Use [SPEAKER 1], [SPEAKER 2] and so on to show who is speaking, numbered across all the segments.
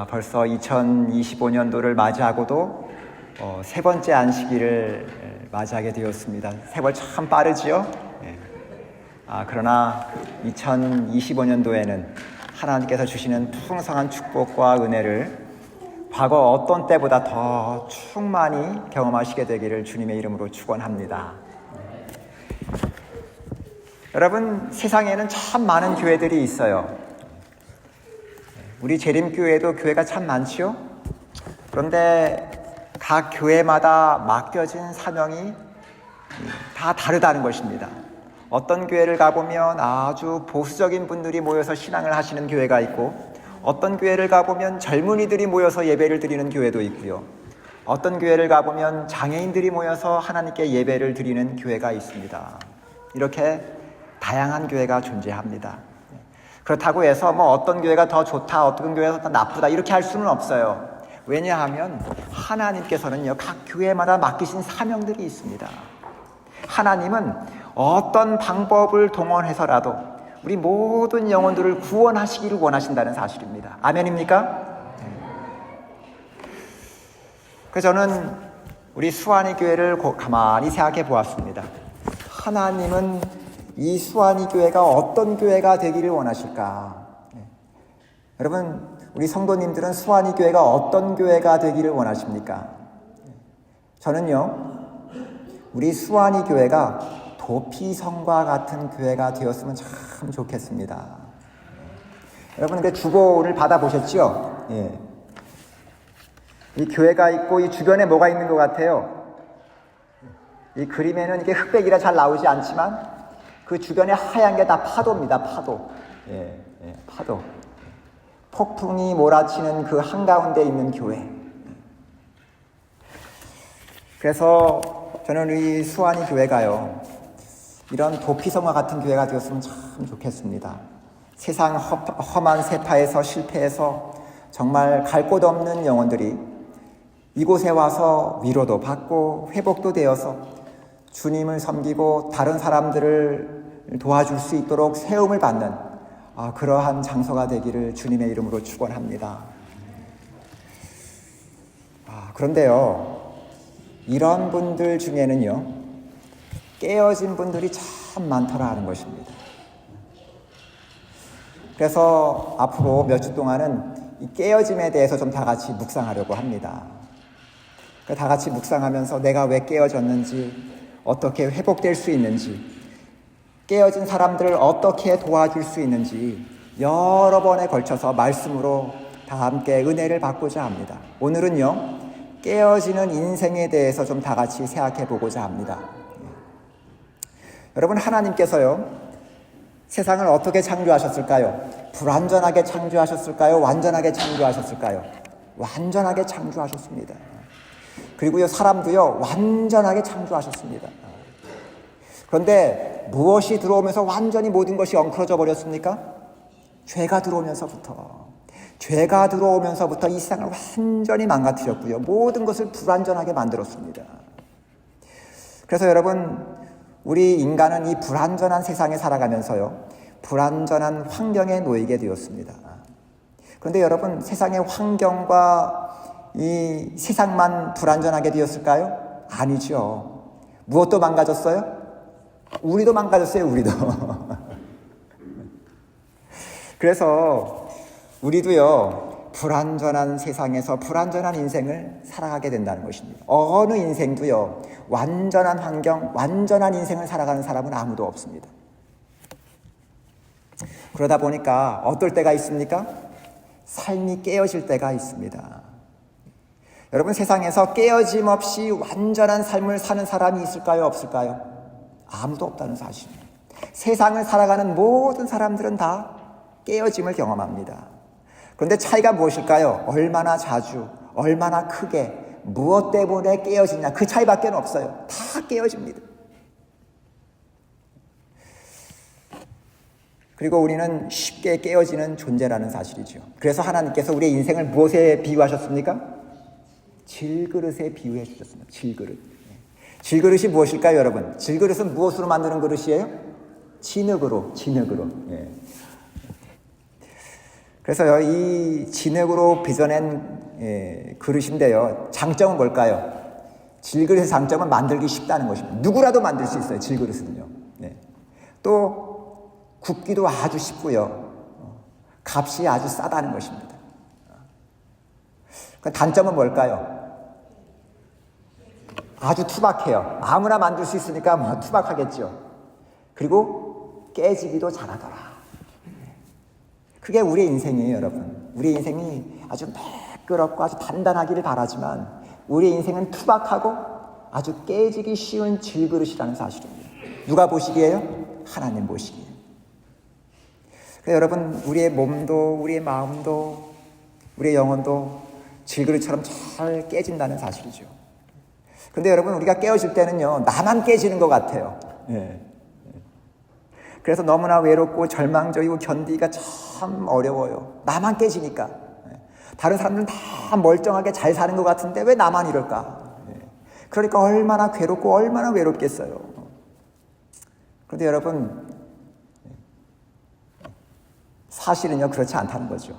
[SPEAKER 1] 벌써 2025년도를 맞이하고도 세 번째 안식일을 맞이하게 되었습니다. 세월 참 빠르지요? 네. 그러나 2025년도에는 하나님께서 주시는 풍성한 축복과 은혜를 과거 어떤 때보다 더 충만히 경험하시게 되기를 주님의 이름으로 축원합니다. 여러분, 세상에는 참 많은 교회들이 있어요. 우리 재림교회도 교회가 참 많지요? 그런데 각 교회마다 맡겨진 사명이 다 다르다는 것입니다. 어떤 교회를 가보면 아주 보수적인 분들이 모여서 신앙을 하시는 교회가 있고, 어떤 교회를 가보면 젊은이들이 모여서 예배를 드리는 교회도 있고요. 어떤 교회를 가보면 장애인들이 모여서 하나님께 예배를 드리는 교회가 있습니다. 이렇게 다양한 교회가 존재합니다. 그렇다고 해서 어떤 교회가 더 좋다, 어떤 교회가 더 나쁘다 이렇게 할 수는 없어요. 왜냐하면 하나님께서는요, 각 교회마다 맡기신 사명들이 있습니다. 하나님은 어떤 방법을 동원해서라도 우리 모든 영혼들을 구원하시기를 원하신다는 사실입니다. 아멘입니까? 그래서 저는 우리 수완이 교회를 가만히 생각해 보았습니다. 하나님은 이 수완이 교회가 어떤 교회가 되기를 원하실까? 여러분, 우리 성도님들은 수완이 교회가 어떤 교회가 되기를 원하십니까? 저는요, 우리 수완이 교회가 도피성과 같은 교회가 되었으면 참 좋겠습니다. 여러분, 그 주보를 받아보셨죠? 예. 이 교회가 있고 이 주변에 뭐가 있는 것 같아요? 이 그림에는 이게 흑백이라 잘 나오지 않지만 그 주변에 하얀 게 다 파도입니다. 파도. 파도. 폭풍이 몰아치는 그 한가운데 있는 교회. 그래서 저는 우리 수완이 교회가요, 이런 도피성과 같은 교회가 되었으면 참 좋겠습니다. 세상 험한 세파에서 실패해서 정말 갈 곳 없는 영혼들이 이곳에 와서 위로도 받고 회복도 되어서 주님을 섬기고 다른 사람들을 도와줄 수 있도록 세움을 받는 그러한 장소가 되기를 주님의 이름으로 축원합니다. 그런데요, 이런 분들 중에는요, 깨어진 분들이 참 많더라 하는 것입니다. 그래서 앞으로 몇 주 동안은 이 깨어짐에 대해서 좀 다 같이 묵상하려고 합니다. 다 같이 묵상하면서 내가 왜 깨어졌는지, 어떻게 회복될 수 있는지, 깨어진 사람들을 어떻게 도와줄 수 있는지 여러 번에 걸쳐서 말씀으로 다 함께 은혜를 받고자 합니다. 오늘은요, 깨어지는 인생에 대해서 좀 다 같이 생각해 보고자 합니다. 여러분, 하나님께서요, 세상을 어떻게 창조하셨을까요? 불완전하게 창조하셨을까요? 완전하게 창조하셨을까요? 완전하게 창조하셨습니다. 그리고요, 사람도요, 완전하게 창조하셨습니다. 그런데 무엇이 들어오면서 완전히 모든 것이 엉클어져 버렸습니까? 죄가 들어오면서부터 이 세상을 완전히 망가뜨렸고요, 모든 것을 불완전하게 만들었습니다. 그래서 여러분, 우리 인간은 이 불완전한 세상에 살아가면서요, 불완전한 환경에 놓이게 되었습니다. 그런데 여러분, 세상의 환경과 이 세상만 불완전하게 되었을까요? 아니죠. 무엇도 망가졌어요? 우리도 망가졌어요, 우리도. 그래서 우리도요, 불완전한 세상에서 불완전한 인생을 살아가게 된다는 것입니다. 어느 인생도요, 완전한 환경, 완전한 인생을 살아가는 사람은 아무도 없습니다. 그러다 보니까 어떨 때가 있습니까? 삶이 깨어질 때가 있습니다. 여러분, 세상에서 깨어짐 없이 완전한 삶을 사는 사람이 있을까요? 없을까요? 아무도 없다는 사실입니다. 세상을 살아가는 모든 사람들은 다 깨어짐을 경험합니다. 그런데 차이가 무엇일까요? 얼마나 자주, 얼마나 크게, 무엇 때문에 깨어지냐, 그 차이밖에 없어요. 다 깨어집니다. 그리고 우리는 쉽게 깨어지는 존재라는 사실이죠. 그래서 하나님께서 우리의 인생을 무엇에 비유하셨습니까? 질그릇에 비유해 주셨습니다. 질그릇. 질그릇이 무엇일까요, 여러분? 질그릇은 무엇으로 만드는 그릇이에요? 진흙으로. 그래서 이 진흙으로 빚어낸 그릇인데요. 장점은 뭘까요? 질그릇의 장점은 만들기 쉽다는 것입니다. 누구라도 만들 수 있어요. 질그릇은요. 또 굽기도 아주 쉽고요. 값이 아주 싸다는 것입니다. 그 단점은 뭘까요? 아주 투박해요. 아무나 만들 수 있으니까 뭐 투박하겠죠. 그리고 깨지기도 잘하더라. 그게 우리의 인생이에요, 여러분. 우리의 인생이 아주 매끄럽고 아주 단단하기를 바라지만 우리의 인생은 투박하고 아주 깨지기 쉬운 질그릇이라는 사실입니다. 누가 보시기에요? 하나님 보시기에. 그래서 여러분, 우리의 몸도 우리의 마음도 우리의 영혼도 질그릇처럼 잘 깨진다는 사실이죠. 그런데 여러분, 우리가 깨어질 때는요, 나만 깨지는 것 같아요. 그래서 너무나 외롭고 절망적이고 견디기가 참 어려워요. 나만 깨지니까. 다른 사람들은 다 멀쩡하게 잘 사는 것 같은데 왜 나만 이럴까? 그러니까 얼마나 괴롭고 얼마나 외롭겠어요. 그런데 여러분, 사실은요, 그렇지 않다는 거죠.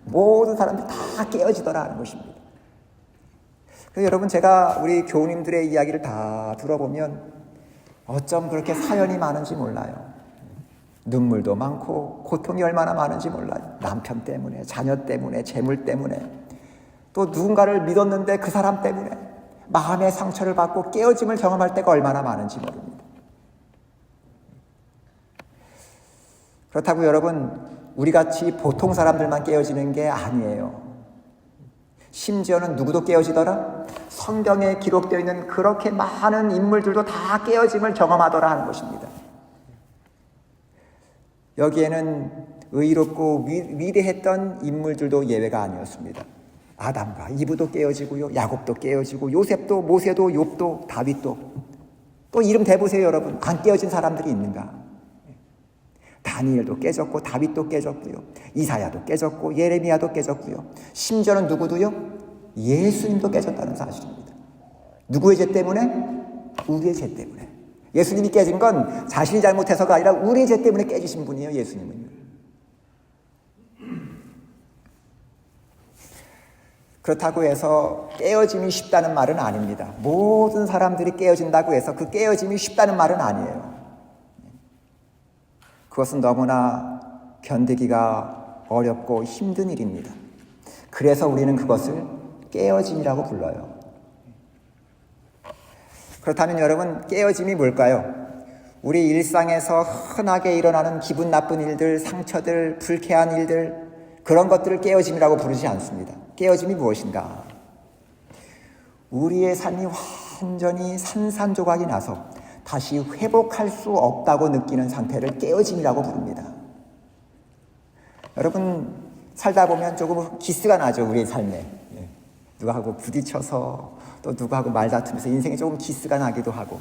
[SPEAKER 1] 모든 사람들이 다 깨어지더라 하는 것입니다. 그래서 여러분, 제가 우리 교우님들의 이야기를 다 들어보면 어쩜 그렇게 사연이 많은지 몰라요. 눈물도 많고 고통이 얼마나 많은지 몰라요. 남편 때문에, 자녀 때문에, 재물 때문에, 또 누군가를 믿었는데 그 사람 때문에 마음의 상처를 받고 깨어짐을 경험할 때가 얼마나 많은지 모릅니다. 그렇다고 여러분, 우리같이 보통 사람들만 깨어지는 게 아니에요. 심지어는 누구도 깨어지더라? 성경에 기록되어 있는 그렇게 많은 인물들도 다 깨어짐을 경험하더라 하는 것입니다. 여기에는 의롭고 위대했던 인물들도 예외가 아니었습니다. 아담과 이브도 깨어지고요, 야곱도 깨어지고, 요셉도, 모세도, 욥도, 다윗도. 또 이름 대보세요, 여러분. 안 깨어진 사람들이 있는가? 다니엘도 깨졌고, 다윗도 깨졌고요, 이사야도 깨졌고, 예레미야도 깨졌고요, 심지어는 누구도요? 예수님도 깨졌다는 사실입니다. 누구의 죄 때문에? 우리의 죄 때문에. 예수님이 깨진 건 자신이 잘못해서가 아니라 우리의 죄 때문에 깨지신 분이에요, 예수님은. 그렇다고 해서 깨어짐이 쉽다는 말은 아닙니다. 모든 사람들이 깨어진다고 해서 그 깨어짐이 쉽다는 말은 아니에요. 그것은 너무나 견디기가 어렵고 힘든 일입니다. 그래서 우리는 그것을 깨어짐이라고 불러요. 그렇다면 여러분, 깨어짐이 뭘까요? 우리 일상에서 흔하게 일어나는 기분 나쁜 일들, 상처들, 불쾌한 일들, 그런 것들을 깨어짐이라고 부르지 않습니다. 깨어짐이 무엇인가? 우리의 삶이 완전히 산산조각이 나서 다시 회복할 수 없다고 느끼는 상태를 깨어짐이라고 부릅니다. 여러분, 살다 보면 조금 기스가 나죠, 우리의 삶에. 누구하고 부딪혀서, 또 누구하고 말다투면서 인생에 조금 기스가 나기도 하고,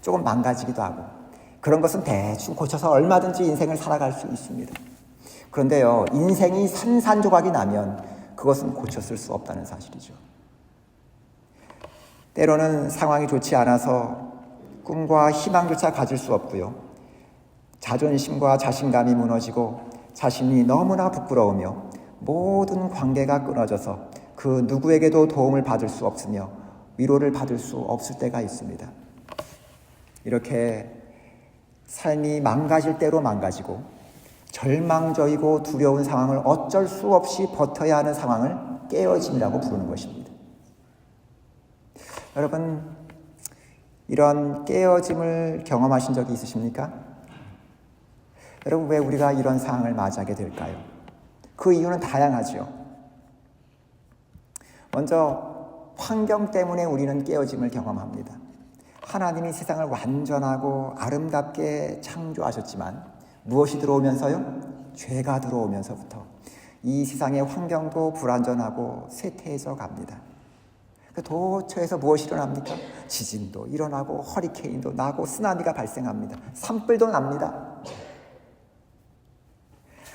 [SPEAKER 1] 조금 망가지기도 하고, 그런 것은 대충 고쳐서 얼마든지 인생을 살아갈 수 있습니다. 그런데요, 인생이 산산조각이 나면 그것은 고쳤을 수 없다는 사실이죠. 때로는 상황이 좋지 않아서 꿈과 희망조차 가질 수 없고요, 자존심과 자신감이 무너지고 자신이 너무나 부끄러우며 모든 관계가 끊어져서 그 누구에게도 도움을 받을 수 없으며 위로를 받을 수 없을 때가 있습니다. 이렇게 삶이 망가질 대로 망가지고 절망적이고 두려운 상황을 어쩔 수 없이 버텨야 하는 상황을 깨어짐이라고 부르는 것입니다. 여러분, 이런 깨어짐을 경험하신 적이 있으십니까? 여러분, 왜 우리가 이런 상황을 맞이하게 될까요? 그 이유는 다양하죠. 먼저 환경 때문에 우리는 깨어짐을 경험합니다. 하나님이 세상을 완전하고 아름답게 창조하셨지만 무엇이 들어오면서요? 죄가 들어오면서부터 이 세상의 환경도 불안전하고 쇠퇴해져 갑니다. 도처에서 무엇이 일어납니까? 지진도 일어나고 허리케인도 나고 쓰나미가 발생합니다. 산불도 납니다.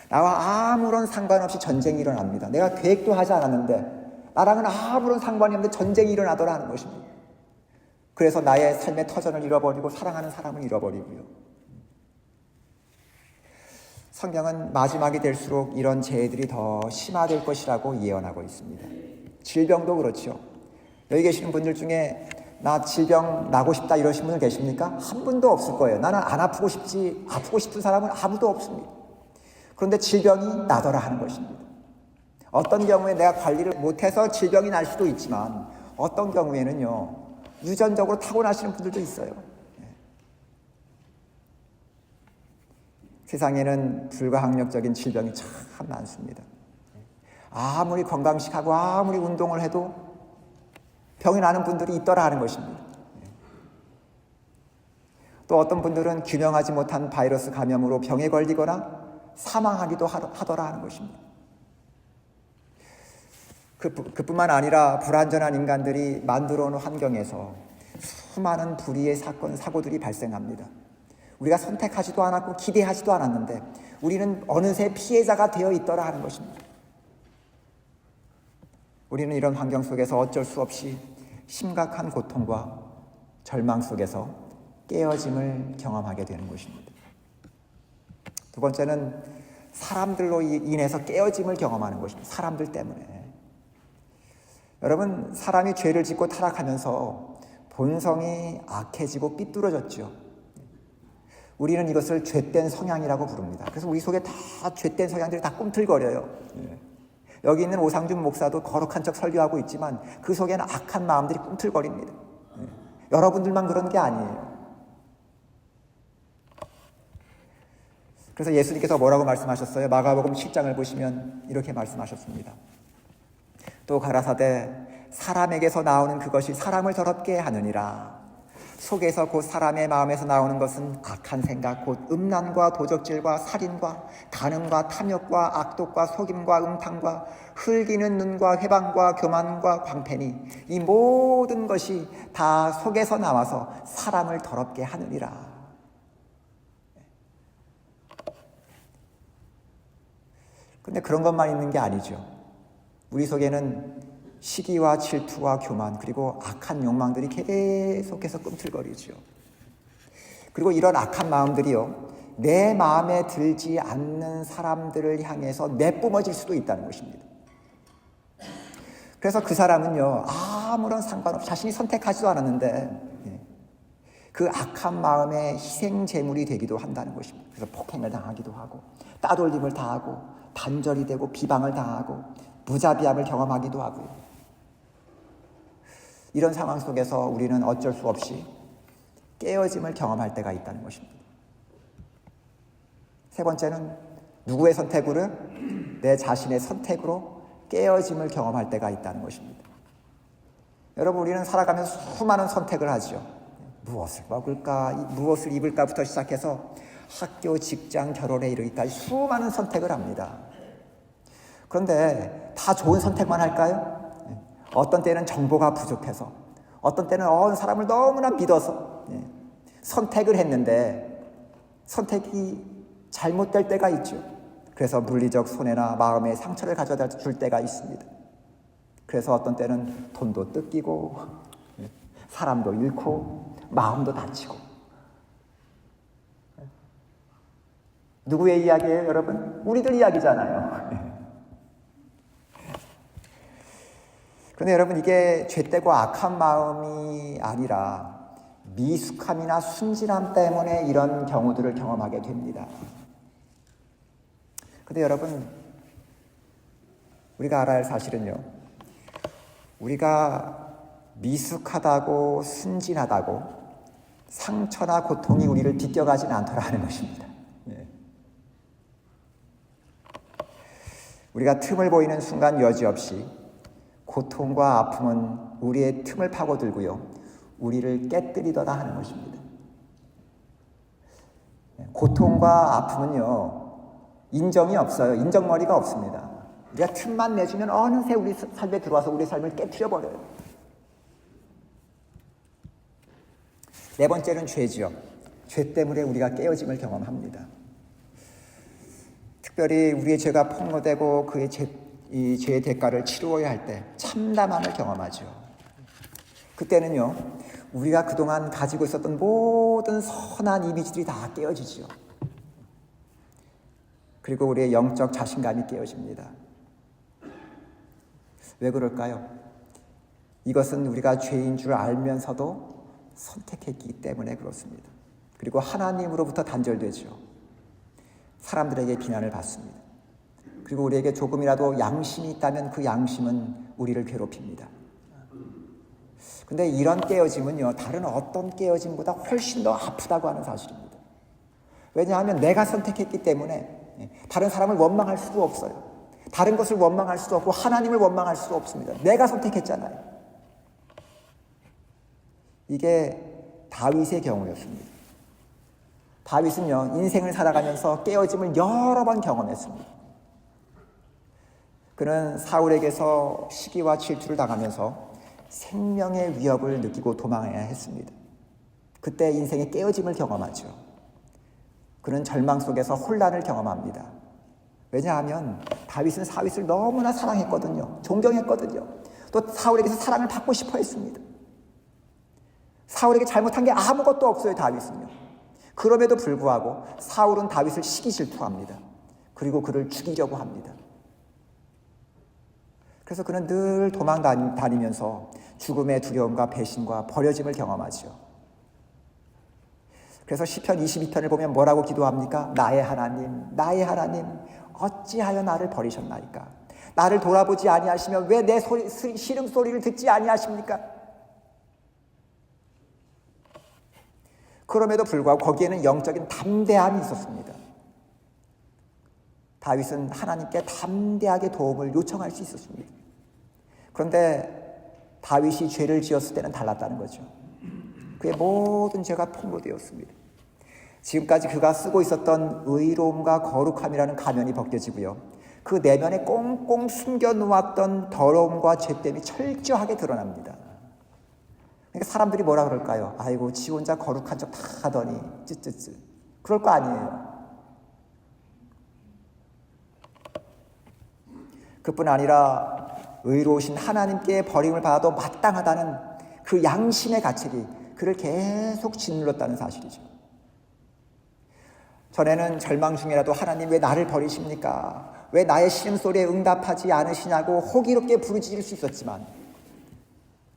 [SPEAKER 1] 나와 아무런 상관없이 전쟁이 일어납니다. 내가 계획도 하지 않았는데 나랑은 아무런 상관이 없는데 전쟁이 일어나더라 하는 것입니다. 그래서 나의 삶의 터전을 잃어버리고 사랑하는 사람을 잃어버리고요. 성경은 마지막이 될수록 이런 재해들이 더 심화될 것이라고 예언하고 있습니다. 질병도 그렇죠. 여기 계시는 분들 중에 나 질병 나고 싶다 이러신 분들 계십니까? 한 분도 없을 거예요. 나는 안 아프고 싶지, 아프고 싶은 사람은 아무도 없습니다. 그런데 질병이 나더라 하는 것입니다. 어떤 경우에 내가 관리를 못해서 질병이 날 수도 있지만 어떤 경우에는요, 유전적으로 타고나시는 분들도 있어요. 세상에는 불가항력적인 질병이 참 많습니다. 아무리 건강식하고 아무리 운동을 해도 병이 나는 분들이 있더라 하는 것입니다. 또 어떤 분들은 규명하지 못한 바이러스 감염으로 병에 걸리거나 사망하기도 하더라 하는 것입니다. 그뿐만 아니라 불완전한 인간들이 만들어 놓은 환경에서 수많은 불의의 사건, 사고들이 발생합니다. 우리가 선택하지도 않았고 기대하지도 않았는데 우리는 어느새 피해자가 되어 있더라 하는 것입니다. 우리는 이런 환경 속에서 어쩔 수 없이 심각한 고통과 절망 속에서 깨어짐을 경험하게 되는 것입니다. 두 번째는 사람들로 인해서 깨어짐을 경험하는 것입니다. 사람들 때문에. 여러분, 사람이 죄를 짓고 타락하면서 본성이 악해지고 삐뚤어졌죠. 우리는 이것을 죄된 성향이라고 부릅니다. 그래서 우리 속에 다 죄된 성향들이 다 꿈틀거려요. 여기 있는 오상준 목사도 거룩한 척 설교하고 있지만 그 속에는 악한 마음들이 꿈틀거립니다. 여러분들만 그런 게 아니에요. 그래서 예수님께서 뭐라고 말씀하셨어요? 마가복음 7장을 보시면 이렇게 말씀하셨습니다. 또 가라사대 사람에게서 나오는 그것이 사람을 더럽게 하느니라. 속에서 곧 사람의 마음에서 나오는 것은 악한 생각, 곧 음란과 도적질과 살인과 간음과 탐욕과 악독과 속임과 음탕과 흘기는 눈과 회방과 교만과 광패니 이 모든 것이 다 속에서 나와서 사람을 더럽게 하느니라. 근데 그런 것만 있는 게 아니죠. 우리 속에는 시기와 질투와 교만 그리고 악한 욕망들이 계속해서 꿈틀거리죠. 그리고 이런 악한 마음들이요, 내 마음에 들지 않는 사람들을 향해서 내뿜어질 수도 있다는 것입니다. 그래서 그 사람은요, 아무런 상관없이 자신이 선택하지도 않았는데 그 악한 마음의 희생제물이 되기도 한다는 것입니다. 그래서 폭행을 당하기도 하고 따돌림을 당하고 단절이 되고 비방을 당하고 무자비함을 경험하기도 하고요. 이런 상황 속에서 우리는 어쩔 수 없이 깨어짐을 경험할 때가 있다는 것입니다. 세 번째는 누구의 선택으로? 내 자신의 선택으로 깨어짐을 경험할 때가 있다는 것입니다. 여러분, 우리는 살아가면서 수많은 선택을 하죠. 무엇을 먹을까, 무엇을 입을까부터 시작해서 학교, 직장, 결혼에 이르기까지 수많은 선택을 합니다. 그런데 다 좋은 선택만 할까요? 어떤 때는 정보가 부족해서, 어떤 때는 어느 사람을 너무나 믿어서 선택을 했는데 선택이 잘못될 때가 있죠. 그래서 물리적 손해나 마음의 상처를 가져다 줄 때가 있습니다. 그래서 어떤 때는 돈도 뜯기고 사람도 잃고 마음도 다치고. 누구의 이야기예요, 여러분? 우리들 이야기잖아요. 그런데 여러분, 이게 죄되고 악한 마음이 아니라 미숙함이나 순진함 때문에 이런 경우들을 경험하게 됩니다. 그런데 여러분, 우리가 알아야 할 사실은요, 우리가 미숙하다고 순진하다고 상처나 고통이 우리를 비껴가지는 않더라는 것입니다. 우리가 틈을 보이는 순간 여지없이 고통과 아픔은 우리의 틈을 파고들고요, 우리를 깨뜨리더라 하는 것입니다. 고통과 아픔은요, 인정이 없어요. 인정머리가 없습니다. 우리가 틈만 내주면 어느새 우리 삶에 들어와서 우리 삶을 깨트려버려요. 네 번째는 죄죠. 죄 때문에 우리가 깨어짐을 경험합니다. 특별히 우리의 죄가 폭로되고 그의 이 죄의 대가를 치루어야 할 때 참담함을 경험하죠. 그때는요, 우리가 그동안 가지고 있었던 모든 선한 이미지들이 다 깨어지죠. 그리고 우리의 영적 자신감이 깨어집니다. 왜 그럴까요? 이것은 우리가 죄인 줄 알면서도 선택했기 때문에 그렇습니다. 그리고 하나님으로부터 단절되죠. 사람들에게 비난을 받습니다. 그리고 우리에게 조금이라도 양심이 있다면 그 양심은 우리를 괴롭힙니다. 근데 이런 깨어짐은요, 다른 어떤 깨어짐보다 훨씬 더 아프다고 하는 사실입니다. 왜냐하면 내가 선택했기 때문에 다른 사람을 원망할 수도 없어요. 다른 것을 원망할 수도 없고 하나님을 원망할 수도 없습니다. 내가 선택했잖아요. 이게 다윗의 경우였습니다. 다윗은요, 인생을 살아가면서 깨어짐을 여러 번 경험했습니다. 그는 사울에게서 시기와 질투를 당하면서 생명의 위협을 느끼고 도망해야 했습니다. 그때 인생의 깨어짐을 경험하죠. 그는 절망 속에서 혼란을 경험합니다. 왜냐하면 다윗은 사윗을 너무나 사랑했거든요. 존경했거든요. 또 사울에게서 사랑을 받고 싶어 했습니다. 사울에게 잘못한 게 아무것도 없어요, 다윗은요. 그럼에도 불구하고 사울은 다윗을 시기 질투합니다. 그리고 그를 죽이려고 합니다. 그래서 그는 늘 도망 다니면서 죽음의 두려움과 배신과 버려짐을 경험하죠. 그래서 시편 22편을 보면 뭐라고 기도합니까? 나의 하나님, 나의 하나님, 어찌하여 나를 버리셨나이까? 나를 돌아보지 아니하시며 왜 내 시름소리를 듣지 아니하십니까? 그럼에도 불구하고 거기에는 영적인 담대함이 있었습니다. 다윗은 하나님께 담대하게 도움을 요청할 수 있었습니다. 그런데 다윗이 죄를 지었을 때는 달랐다는 거죠. 그의 모든 죄가 폭로되었습니다. 지금까지 그가 쓰고 있었던 의로움과 거룩함이라는 가면이 벗겨지고요. 그 내면에 꽁꽁 숨겨놓았던 더러움과 죄됨이 철저하게 드러납니다. 그러니까 사람들이 뭐라 그럴까요? 아이고, 지 혼자 거룩한 척 다 하더니 쯔쯔쯔. 그럴 거 아니에요. 그뿐 아니라 의로우신 하나님께 버림을 받아도 마땅하다는 그 양심의 가책이 그를 계속 짓눌렀다는 사실이죠. 전에는 절망 중이라도 하나님 왜 나를 버리십니까? 왜 나의 신음소리에 응답하지 않으시냐고 호기롭게 부르짖을 수 있었지만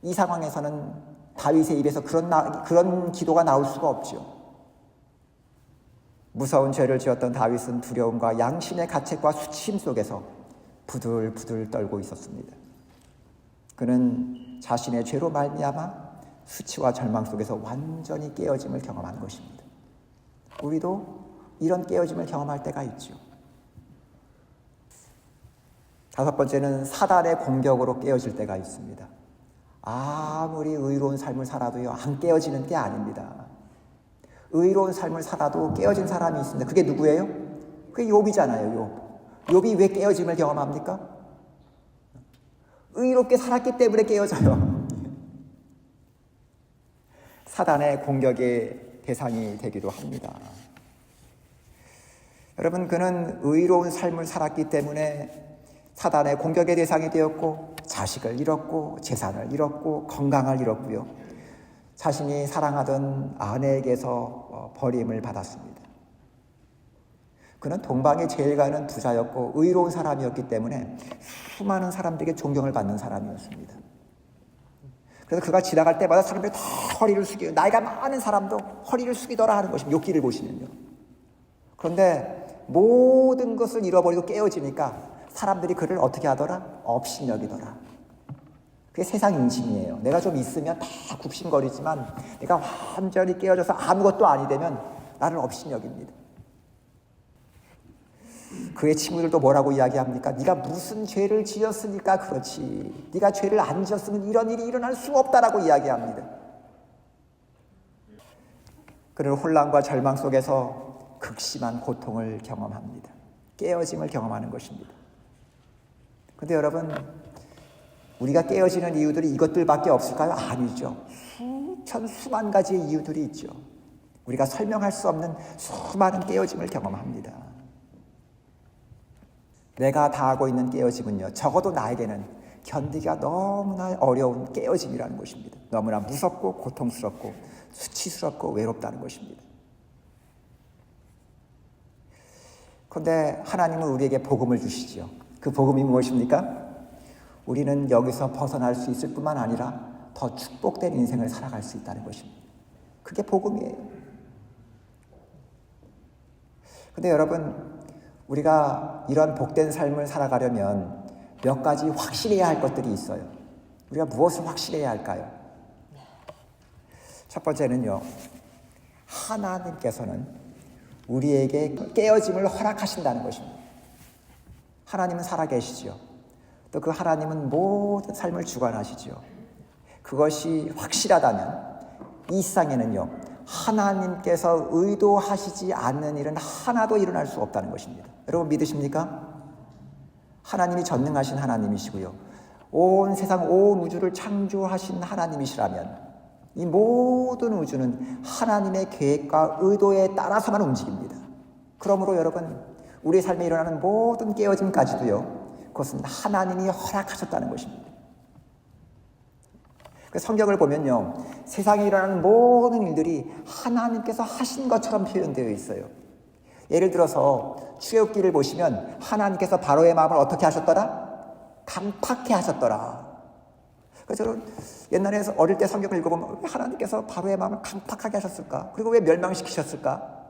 [SPEAKER 1] 이 상황에서는 다윗의 입에서 그런 기도가 나올 수가 없죠. 무서운 죄를 지었던 다윗은 두려움과 양심의 가책과 수치심 속에서 부들부들 떨고 있었습니다. 그는 자신의 죄로 말미암아 수치와 절망 속에서 완전히 깨어짐을 경험한 것입니다. 우리도 이런 깨어짐을 경험할 때가 있죠. 다섯 번째는 사단의 공격으로 깨어질 때가 있습니다. 아무리 의로운 삶을 살아도요, 안 깨어지는 게 아닙니다. 의로운 삶을 살아도 깨어진 사람이 있습니다. 그게 누구예요? 그게 욥이잖아요, 욥. 욥이 왜 깨어짐을 경험합니까? 의롭게 살았기 때문에 깨어져요. 사단의 공격의 대상이 되기도 합니다. 여러분, 그는 의로운 삶을 살았기 때문에 사단의 공격의 대상이 되었고 자식을 잃었고 재산을 잃었고 건강을 잃었고요. 자신이 사랑하던 아내에게서 버림을 받았습니다. 그는 동방에 제일 가는 부자였고 의로운 사람이었기 때문에 수많은 사람들에게 존경을 받는 사람이었습니다. 그래서 그가 지나갈 때마다 사람들이 다 허리를 숙이고 나이가 많은 사람도 허리를 숙이더라 하는 것입니다. 욥기를 보시면요. 그런데 모든 것을 잃어버리고 깨어지니까 사람들이 그를 어떻게 하더라? 업신여기더라. 그게 세상 인심이에요. 내가 좀 있으면 다 굽신거리지만 내가 완전히 깨어져서 아무것도 아니 되면 나를 업신여깁니다. 그의 친구들도 뭐라고 이야기합니까? 네가 무슨 죄를 지었으니까 그렇지. 네가 죄를 안 지었으면 이런 일이 일어날 수 없다라고 이야기합니다. 그는 혼란과 절망 속에서 극심한 고통을 경험합니다. 깨어짐을 경험하는 것입니다. 그런데 여러분, 우리가 깨어지는 이유들이 이것들밖에 없을까요? 아니죠. 수만 가지의 이유들이 있죠. 우리가 설명할 수 없는 수많은 깨어짐을 경험합니다. 내가 당하고 있는 깨어짐은요, 적어도 나에게는 견디기가 너무나 어려운 깨어짐이라는 것입니다. 너무나 무섭고 고통스럽고 수치스럽고 외롭다는 것입니다. 그런데 하나님은 우리에게 복음을 주시지요. 그 복음이 무엇입니까? 우리는 여기서 벗어날 수 있을 뿐만 아니라 더 축복된 인생을 살아갈 수 있다는 것입니다. 그게 복음이에요. 근데 여러분, 우리가 이런 복된 삶을 살아가려면 몇 가지 확실해야 할 것들이 있어요. 우리가 무엇을 확실해야 할까요? 첫 번째는요, 하나님께서는 우리에게 깨어짐을 허락하신다는 것입니다. 하나님은 살아계시지요. 또 그 하나님은 모든 삶을 주관하시지요. 그것이 확실하다면 이 세상에는요, 하나님께서 의도하시지 않는 일은 하나도 일어날 수 없다는 것입니다. 여러분 믿으십니까? 하나님이 전능하신 하나님이시고요, 온 세상 온 우주를 창조하신 하나님이시라면 이 모든 우주는 하나님의 계획과 의도에 따라서만 움직입니다. 그러므로 여러분, 우리의 삶에 일어나는 모든 깨어짐까지도요, 그것은 하나님이 허락하셨다는 것입니다. 성경을 보면요, 세상에 일어나는 모든 일들이 하나님께서 하신 것처럼 표현되어 있어요. 예를 들어서 출애굽기를 보시면 하나님께서 바로의 마음을 어떻게 하셨더라? 강팍해 하셨더라. 그래서 저는 옛날에 어릴 때 성경을 읽어보면 왜 하나님께서 바로의 마음을 강팍하게 하셨을까? 그리고 왜 멸망시키셨을까?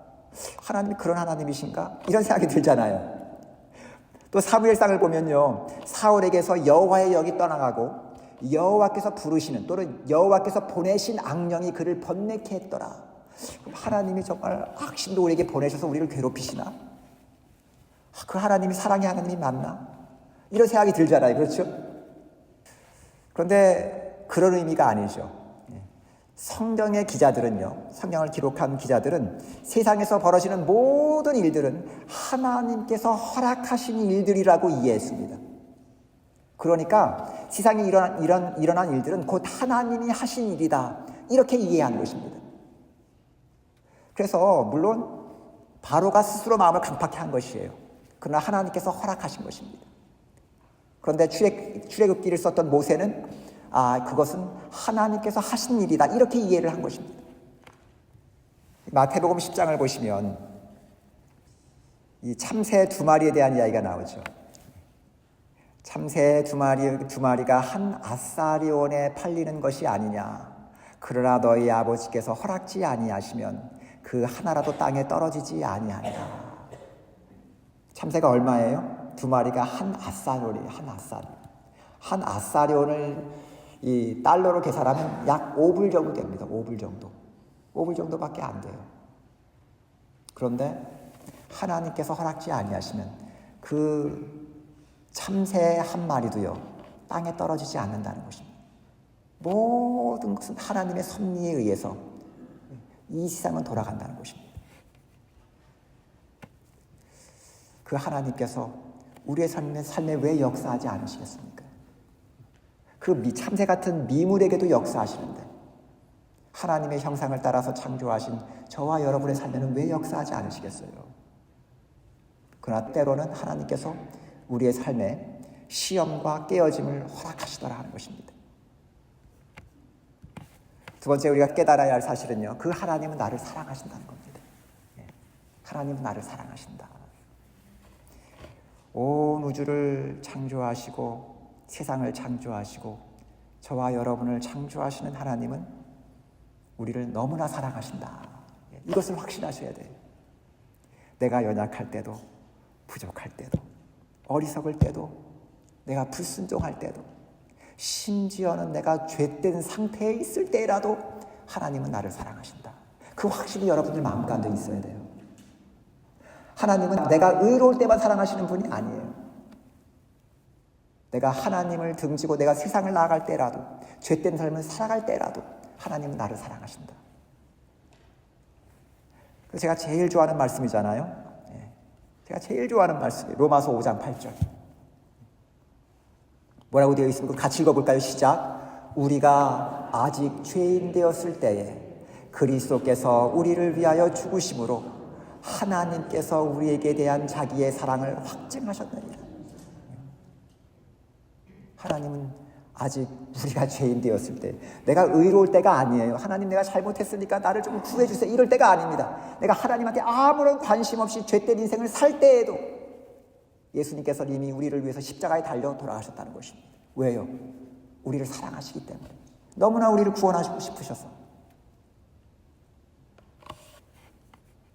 [SPEAKER 1] 하나님이 그런 하나님이신가? 이런 생각이 들잖아요. 또 사무엘상을 보면요, 사울에게서 여호와의 영이 떠나가고 여호와께서 부르시는 또는 여호와께서 보내신 악령이 그를 번뇌케 했더라. 하나님이 정말 악신도 우리에게 보내셔서 우리를 괴롭히시나? 그 하나님이 사랑의 하나님이 맞나? 이런 생각이 들잖아요. 그렇죠? 그런데 그런 의미가 아니죠. 성경의 기자들은요, 성경을 기록한 기자들은 세상에서 벌어지는 모든 일들은 하나님께서 허락하신 일들이라고 이해했습니다. 그러니까 세상에 일어난 일들은 곧 하나님이 하신 일이다, 이렇게 이해한 것입니다. 그래서 물론 바로가 스스로 마음을 강팍해 한 것이에요. 그러나 하나님께서 허락하신 것입니다. 그런데 출애굽기를 썼던 모세는 그것은 하나님께서 하신 일이다, 이렇게 이해를 한 것입니다. 마태복음 10장을 보시면 이 참새 두 마리에 대한 이야기가 나오죠. 참새 두 마리가 한 아사리온에 팔리는 것이 아니냐. 그러나 너희 아버지께서 허락지 아니하시면 그 하나라도 땅에 떨어지지 아니하리라. 참새가 얼마예요? 두 마리가 한 아사리온이에요. 한 아사리온을 이 달러로 계산하면 약 5불 정도 됩니다. 5불 정도. 5불 정도밖에 안 돼요. 그런데 하나님께서 허락지 아니하시면 그 참새 한 마리도요, 땅에 떨어지지 않는다는 것입니다. 모든 것은 하나님의 섭리에 의해서 이 세상은 돌아간다는 것입니다. 그 하나님께서 우리의 삶에 왜 역사하지 않으시겠습니까? 그 참새 같은 미물에게도 역사하시는데 하나님의 형상을 따라서 창조하신 저와 여러분의 삶에는 왜 역사하지 않으시겠어요? 그러나 때로는 하나님께서 우리의 삶에 시험과 깨어짐을 허락하시더라 하는 것입니다. 두 번째 우리가 깨달아야 할 사실은요, 그 하나님은 나를 사랑하신다는 겁니다. 하나님은 나를 사랑하신다. 온 우주를 창조하시고 세상을 창조하시고 저와 여러분을 창조하시는 하나님은 우리를 너무나 사랑하신다. 이것을 확신하셔야 돼요. 내가 연약할 때도, 부족할 때도, 어리석을 때도, 내가 불순종할 때도, 심지어는 내가 죄된 상태에 있을 때라도 하나님은 나를 사랑하신다. 그 확신이 여러분들 마음가운데 있어야 돼요. 하나님은 내가 의로울 때만 사랑하시는 분이 아니에요. 내가 하나님을 등지고 내가 세상을 나아갈 때라도, 죄된 삶을 살아갈 때라도 하나님은 나를 사랑하신다. 그래서 제가 제일 좋아하는 말씀이잖아요. 제가 제일 좋아하는 말씀이 로마서 5장 8절. 뭐라고 되어 있습니까? 같이 읽어볼까요? 시작. 우리가 아직 죄인 되었을 때에 그리스도께서 우리를 위하여 죽으심으로 하나님께서 우리에게 대한 자기의 사랑을 확증하셨느니라. 하나님은 아직 우리가 죄인 되었을 때, 내가 의로울 때가 아니에요. 하나님 내가 잘못했으니까 나를 좀 구해주세요. 이럴 때가 아닙니다. 내가 하나님한테 아무런 관심 없이 죄된 인생을 살 때에도 예수님께서 이미 우리를 위해서 십자가에 달려 돌아가셨다는 것입니다. 왜요? 우리를 사랑하시기 때문에. 너무나 우리를 구원하시고 싶으셔서.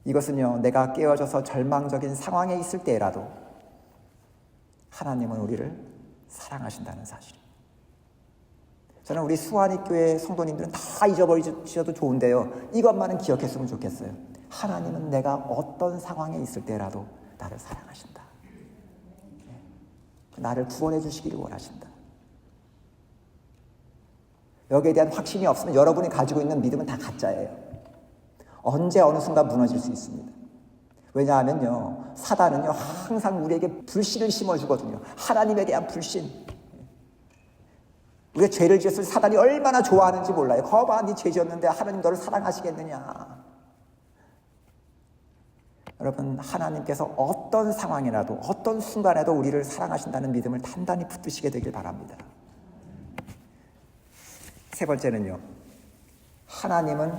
[SPEAKER 1] 이것은요, 내가 깨어져서 절망적인 상황에 있을 때라도 하나님은 우리를 사랑하신다는 사실입니다. 저는 우리 수완이교회 성도님들은 다 잊어버리셔도 좋은데요, 이것만은 기억했으면 좋겠어요. 하나님은 내가 어떤 상황에 있을 때라도 나를 사랑하신다. 나를 구원해 주시기를 원하신다. 여기에 대한 확신이 없으면 여러분이 가지고 있는 믿음은 다 가짜예요. 언제 어느 순간 무너질 수 있습니다. 왜냐하면요, 사단은요 항상 우리에게 불신을 심어주거든요. 하나님에 대한 불신. 우리가 죄를 지었을 때 사단이 얼마나 좋아하는지 몰라요. 거봐, 네 죄 지었는데 하나님 너를 사랑하시겠느냐. 여러분, 하나님께서 어떤 상황이라도 어떤 순간에도 우리를 사랑하신다는 믿음을 단단히 붙드시게 되길 바랍니다. 세 번째는요, 하나님은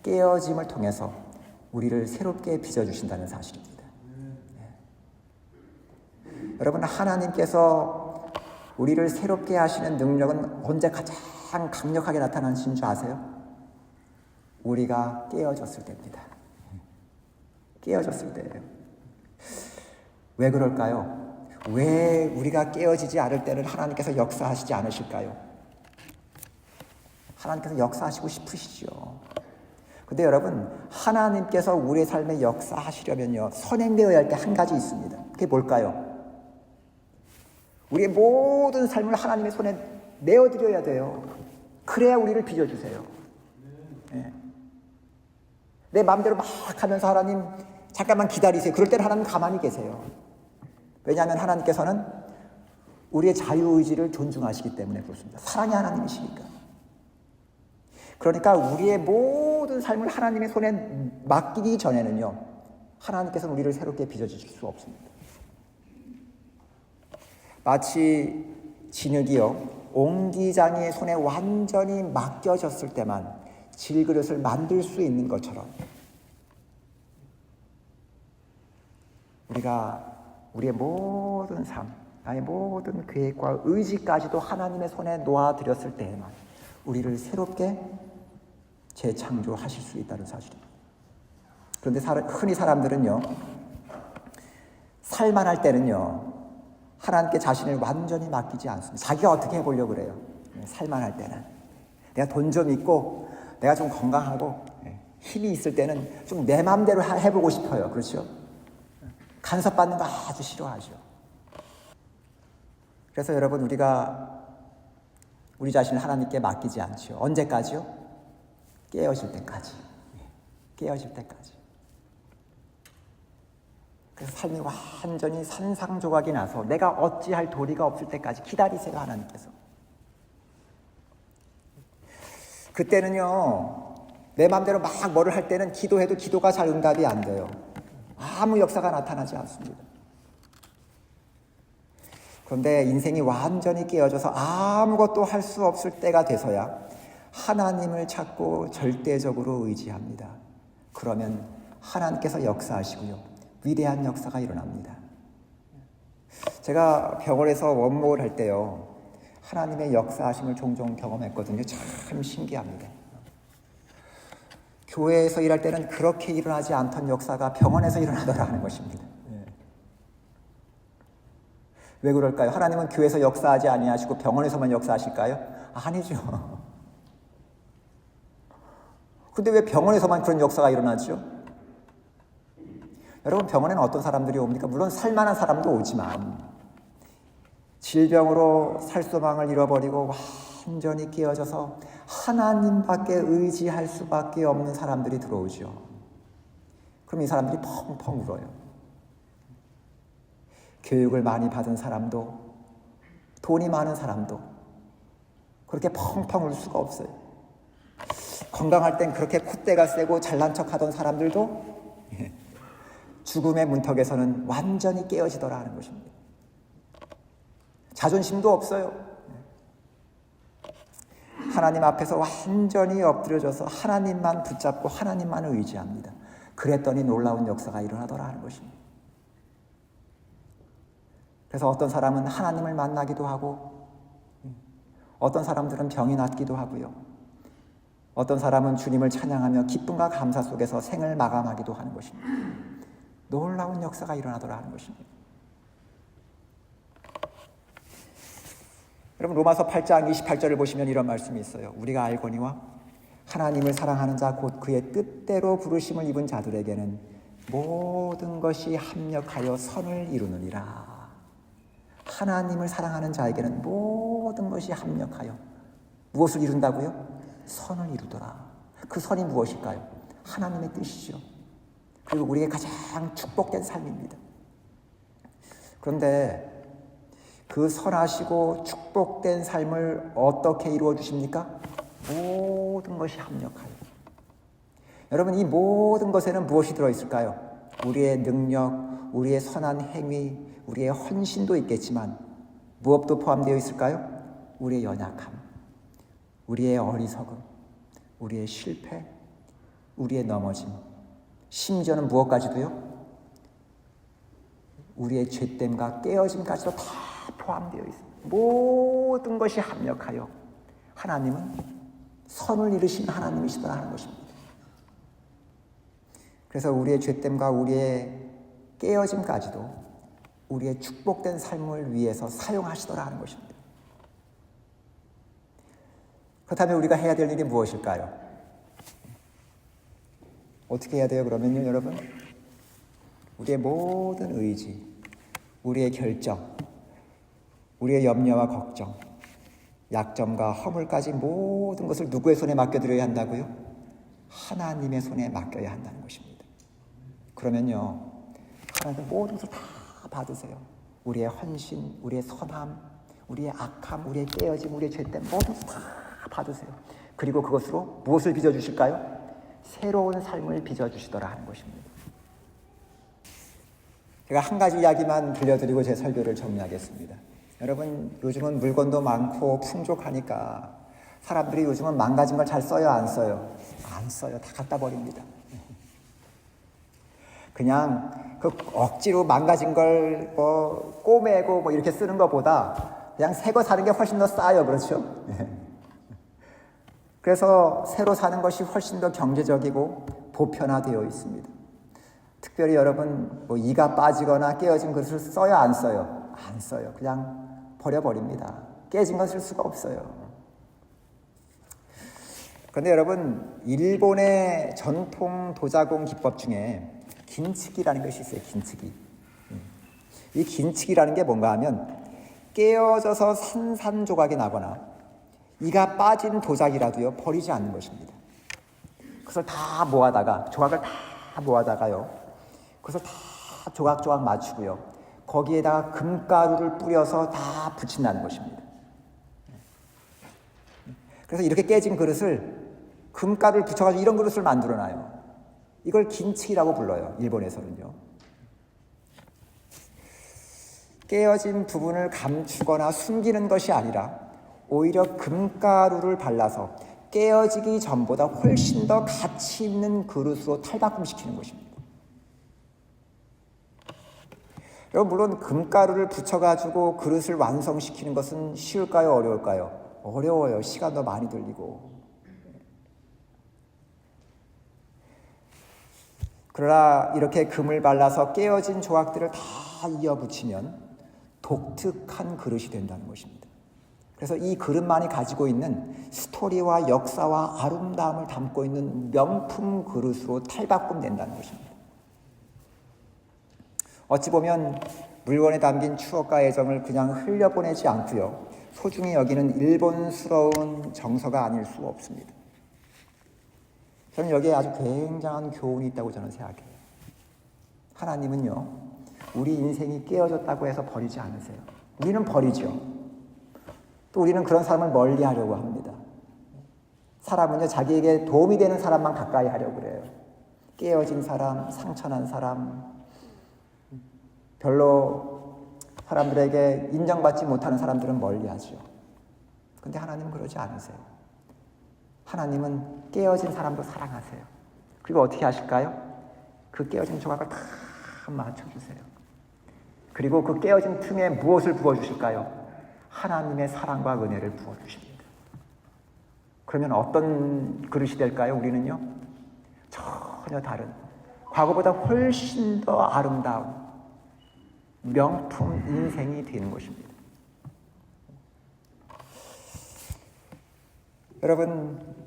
[SPEAKER 1] 깨어짐을 통해서 우리를 새롭게 빚어주신다는 사실입니다. 여러분, 하나님께서 우리를 새롭게 하시는 능력은 언제 가장 강력하게 나타나신 줄 아세요? 우리가 깨어졌을 때입니다. 깨어졌을 때예요. 왜 그럴까요? 왜 우리가 깨어지지 않을 때는 하나님께서 역사하시지 않으실까요? 하나님께서 역사하시고 싶으시죠. 근데 여러분, 하나님께서 우리의 삶에 역사하시려면요, 선행되어야 할 게 한 가지 있습니다. 그게 뭘까요? 우리의 모든 삶을 하나님의 손에 내어드려야 돼요. 그래야 우리를 빚어주세요. 네. 내 마음대로 막 하면서 하나님 잠깐만 기다리세요. 그럴 때는 하나님 가만히 계세요. 왜냐하면 하나님께서는 우리의 자유의지를 존중하시기 때문에 그렇습니다. 사랑의 하나님이시니까. 그러니까 우리의 모든 삶을 하나님의 손에 맡기기 전에는요, 하나님께서는 우리를 새롭게 빚어주실 수 없습니다. 마치 진흙이요, 옹기장이의 손에 완전히 맡겨졌을 때만 질그릇을 만들 수 있는 것처럼 우리가 우리의 모든 삶, 나의 모든 계획과 의지까지도 하나님의 손에 놓아드렸을 때에만 우리를 새롭게 재창조하실 수 있다는 사실입니다. 그런데 흔히 사람들은요, 살만할 때는요, 하나님께 자신을 완전히 맡기지 않습니다. 자기가 어떻게 해보려고 그래요. 살만할 때는 내가 돈 좀 있고 내가 좀 건강하고 힘이 있을 때는 좀 내 마음대로 해보고 싶어요. 그렇죠? 간섭받는 거 아주 싫어하죠. 그래서 여러분, 우리가 우리 자신을 하나님께 맡기지 않죠. 언제까지요? 깨어질 때까지. 깨어질 때까지. 그래서 삶이 완전히 산상조각이 나서 내가 어찌할 도리가 없을 때까지 기다리세요, 하나님께서. 그때는요, 내 마음대로 막 뭐를 할 때는 기도해도 기도가 잘 응답이 안 돼요. 아무 역사가 나타나지 않습니다. 그런데 인생이 완전히 깨어져서 아무것도 할 수 없을 때가 돼서야 하나님을 찾고 절대적으로 의지합니다. 그러면 하나님께서 역사하시고요, 위대한 역사가 일어납니다. 제가 병원에서 원목을 할 때요, 하나님의 역사하심을 종종 경험했거든요. 참 신기합니다. 교회에서 일할 때는 그렇게 일어나지 않던 역사가 병원에서 일어나더라는 것입니다. 왜 그럴까요? 하나님은 교회에서 역사하지 아니하시고 병원에서만 역사하실까요? 아니죠. 근데 왜 병원에서만 그런 역사가 일어나죠? 여러분, 병원에는 어떤 사람들이 옵니까? 물론 살만한 사람도 오지만 질병으로 살소망을 잃어버리고 완전히 깨어져서 하나님밖에 의지할 수밖에 없는 사람들이 들어오죠. 그럼 이 사람들이 펑펑 울어요. 교육을 많이 받은 사람도, 돈이 많은 사람도 그렇게 펑펑 울 수가 없어요. 건강할 땐 그렇게 콧대가 세고 잘난 척하던 사람들도 죽음의 문턱에서는 완전히 깨어지더라 하는 것입니다. 자존심도 없어요. 하나님 앞에서 완전히 엎드려져서 하나님만 붙잡고 하나님만 의지합니다. 그랬더니 놀라운 역사가 일어나더라 하는 것입니다. 그래서 어떤 사람은 하나님을 만나기도 하고, 어떤 사람들은 병이 낫기도 하고요. 어떤 사람은 주님을 찬양하며 기쁨과 감사 속에서 생을 마감하기도 하는 것입니다. 놀라운 역사가 일어나더라 하는 것입니다. 여러분, 로마서 8장 28절을 보시면 이런 말씀이 있어요. 우리가 알거니와 하나님을 사랑하는 자 곧 그의 뜻대로 부르심을 입은 자들에게는 모든 것이 합력하여 선을 이루느니라. 하나님을 사랑하는 자에게는 모든 것이 합력하여 무엇을 이룬다고요? 선을 이루더라. 그 선이 무엇일까요? 하나님의 뜻이죠. 그리고 우리에게 가장 축복된 삶입니다. 그런데 그 선하시고 축복된 삶을 어떻게 이루어 주십니까? 모든 것이 합력하여. 여러분, 이 모든 것에는 무엇이 들어있을까요? 우리의 능력, 우리의 선한 행위, 우리의 헌신도 있겠지만 무엇도 포함되어 있을까요? 우리의 연약함, 우리의 어리석음, 우리의 실패, 우리의 넘어짐, 심지어는 무엇까지도요? 우리의 죄됨과 깨어짐까지도 다 포함되어 있습니다. 모든 것이 합력하여 하나님은 선을 이루신 하나님이시더라 하는 것입니다. 그래서 우리의 죄됨과 우리의 깨어짐까지도 우리의 축복된 삶을 위해서 사용하시더라 하는 것입니다. 그렇다면 우리가 해야 될 일이 무엇일까요? 어떻게 해야 돼요? 그러면요, 여러분, 우리의 모든 의지, 우리의 결정, 우리의 염려와 걱정, 약점과 허물까지 모든 것을 누구의 손에 맡겨드려야 한다고요? 하나님의 손에 맡겨야 한다는 것입니다. 그러면요, 하나님 모든 것을 다 받으세요. 우리의 헌신, 우리의 선함, 우리의 악함, 우리의 깨어짐, 우리의 죄됨 모든 것을 다 받으세요. 그리고 그것으로 무엇을 빚어주실까요? 새로운 삶을 빚어주시더라 하는 것입니다. 제가 한 가지 이야기만 들려드리고 제 설교를 정리하겠습니다. 여러분, 요즘은 물건도 많고 풍족하니까 사람들이 요즘은 망가진 걸 잘 써요, 안 써요? 안 써요. 다 갖다 버립니다. 그냥 그 억지로 망가진 걸 꼬매고 이렇게 쓰는 것보다 그냥 새 거 사는 게 훨씬 더 싸요. 그렇죠? 그래서 새로 사는 것이 훨씬 더 경제적이고 보편화되어 있습니다. 특별히 여러분, 이가 빠지거나 깨어진 것을 써요, 안 써요? 안 써요. 그냥 버려버립니다. 깨진 건 쓸 수가 없어요. 그런데 여러분, 일본의 전통 도자공 기법 중에 긴치기라는 것이 있어요. 긴치기. 이 긴치기라는 게 뭔가 하면 깨어져서 산산조각이 나거나 이가 빠진 도자기라도요, 버리지 않는 것입니다. 그것을 다 모아다가, 조각을 다 모아다가요, 그것을 다 조각조각 맞추고요, 거기에다가 금가루를 뿌려서 다 붙인다는 것입니다. 그래서 이렇게 깨진 그릇을 금가루를 붙여가지고 이런 그릇을 만들어놔요. 이걸 긴치기라고 불러요. 일본에서는요. 깨어진 부분을 감추거나 숨기는 것이 아니라 오히려 금가루를 발라서 깨어지기 전보다 훨씬 더 가치 있는 그릇으로 탈바꿈시키는 것입니다. 여러분, 물론 금가루를 붙여가지고 그릇을 완성시키는 것은 쉬울까요? 어려울까요? 어려워요. 시간도 많이 들리고. 그러나 이렇게 금을 발라서 깨어진 조각들을 다 이어붙이면 독특한 그릇이 된다는 것입니다. 그래서 이 그릇만이 가지고 있는 스토리와 역사와 아름다움을 담고 있는 명품 그릇으로 탈바꿈된다는 것입니다. 어찌 보면 물건에 담긴 추억과 애정을 그냥 흘려보내지 않고요, 소중히 여기는 일본스러운 정서가 아닐 수 없습니다. 저는 여기에 아주 굉장한 교훈이 있다고 저는 생각해요. 하나님은요, 우리 인생이 깨어졌다고 해서 버리지 않으세요. 우리는 버리죠. 또 우리는 그런 사람을 멀리 하려고 합니다. 사람은요, 자기에게 도움이 되는 사람만 가까이 하려고 그래요. 깨어진 사람, 상처난 사람, 별로 사람들에게 인정받지 못하는 사람들은 멀리 하죠. 근데 하나님은 그러지 않으세요. 하나님은 깨어진 사람도 사랑하세요. 그리고 어떻게 하실까요? 그 깨어진 조각을 다 맞춰주세요. 그리고 그 깨어진 틈에 무엇을 부어주실까요? 하나님의 사랑과 은혜를 부어주십니다. 그러면 어떤 그릇이 될까요? 우리는요? 전혀 다른, 과거보다 훨씬 더 아름다운 명품 인생이 되는 것입니다. 여러분,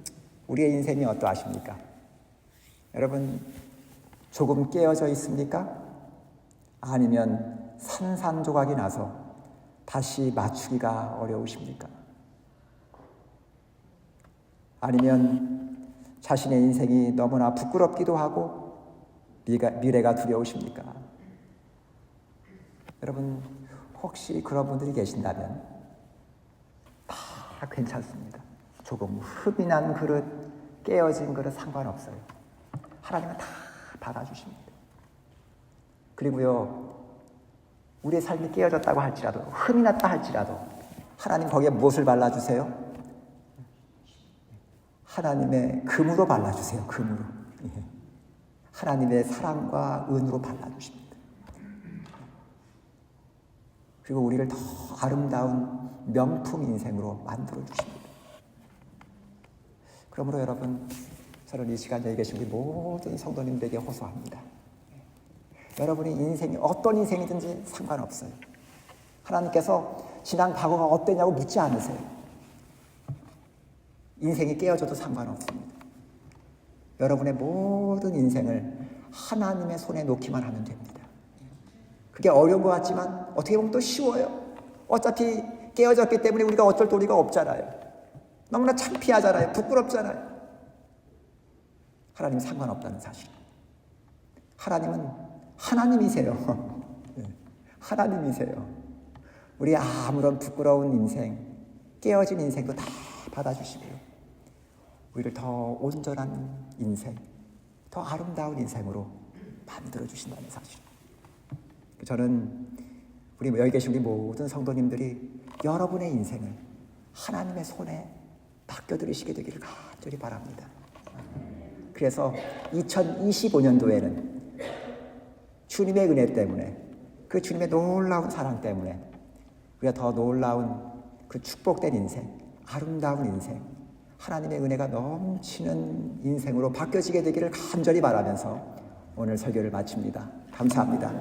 [SPEAKER 1] 우리의 인생이 어떠하십니까? 여러분, 조금 깨어져 있습니까? 아니면 산산조각이 나서 다시 맞추기가 어려우십니까? 아니면 자신의 인생이 너무나 부끄럽기도 하고 미래가 두려우십니까? 여러분, 혹시 그런 분들이 계신다면 다 괜찮습니다. 조금 흠이 난 그릇, 깨어진 그릇 상관없어요. 하나님은 다 받아주십니다. 그리고요, 우리의 삶이 깨어졌다고 할지라도, 흠이 났다 할지라도 하나님 거기에 무엇을 발라주세요? 하나님의 금으로 발라주세요. 금으로. 하나님의 사랑과 은으로 발라주십니다. 그리고 우리를 더 아름다운 명품 인생으로 만들어주십니다. 그러므로 여러분, 저는 이 시간 여기 계신 우리 모든 성도님들에게 호소합니다. 여러분의 인생이 어떤 인생이든지 상관없어요. 하나님께서 지난 과거가 어땠냐고 묻지 않으세요. 인생이 깨어져도 상관없습니다. 여러분의 모든 인생을 하나님의 손에 놓기만 하면 됩니다. 그게 어려운 것 같지만 어떻게 보면 또 쉬워요. 어차피 깨어졌기 때문에 우리가 어쩔 도리가 없잖아요. 너무나 창피하잖아요. 부끄럽잖아요. 하나님 상관없다는 사실. 하나님은 하나님이세요. 하나님이세요. 우리 아무런 부끄러운 인생, 깨어진 인생도 다 받아주시고요. 우리를 더 온전한 인생, 더 아름다운 인생으로 만들어주신다는 사실. 저는 우리 여기 계신 우리 모든 성도님들이 여러분의 인생을 하나님의 손에 맡겨드리시게 되기를 간절히 바랍니다. 그래서 2025년도에는 주님의 은혜 때문에, 그 주님의 놀라운 사랑 때문에 우리가 더 놀라운 그 축복된 인생, 아름다운 인생, 하나님의 은혜가 넘치는 인생으로 바뀌어지게 되기를 간절히 바라면서 오늘 설교를 마칩니다. 감사합니다.